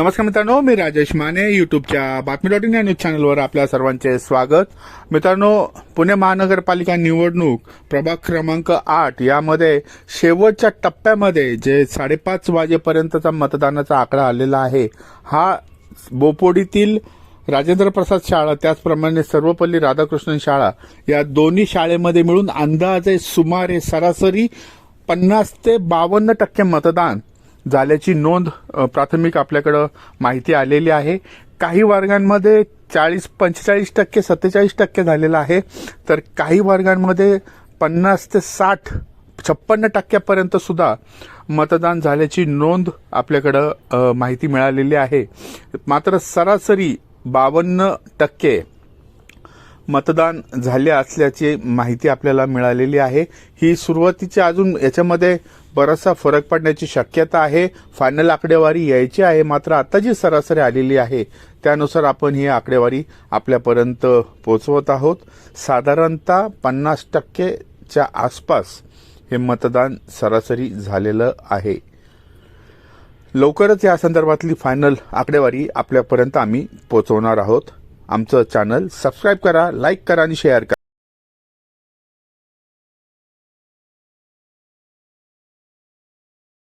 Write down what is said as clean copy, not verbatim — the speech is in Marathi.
नमस्कार मित्रांनो, मी राजेश माने यूट्यूबच्या बातमी.इन या न्यूज चॅनलवर आपल्या सर्वांचे स्वागत. मित्रांनो, पुणे महानगरपालिका निवडणूक प्रभाग क्रमांक 8 यामध्ये शेवटच्या टप्प्यामध्ये जे 5:30 वाजेपर्यंतचा मतदानाचा आकडा आलेला आहे. हा बोपोडीतील राजेंद्र प्रसाद शाळा त्याचप्रमाणे सर्वपल्ली राधाकृष्णन शाळा या दोन्ही शाळेमध्ये मिळून अंदाजे सुमारे सरासरी 50 ते 52% मतदान झाल्याची नोंद प्राथमिक आपल्याकडं माहिती आलेली आहे. काही वर्गांमध्ये 40-45%, 47% झालेला आहे, तर काही वर्गांमध्ये 50 ते 60-56% सुद्धा मतदान झाल्याची नोंद आपल्याकडं माहिती मिळालेली आहे. मात्र सरासरी 52% मतदान झाले असल्याची माहिती आपल्याला मिळालेली आहे. ही सुरुवातीची, अजून याच्यामध्ये बराचसा फरक पडण्याची शक्यता आहे. फायनल आकडेवारी यायची आहे, मात्र आता जी सरासरी आलेली आहे त्यानुसार आपण ही आकडेवारी आपल्यापर्यंत पोहोचवत आहोत. साधारणतः 50%च्या आसपास हे मतदान सरासरी झालेलं आहे. लवकरच या संदर्भातली फायनल आकडेवारी आपल्यापर्यंत आम्ही पोहोचवणार आहोत. आमचं चॅनल सबस्क्राईब करा, लाईक करा आणि शेअर करा.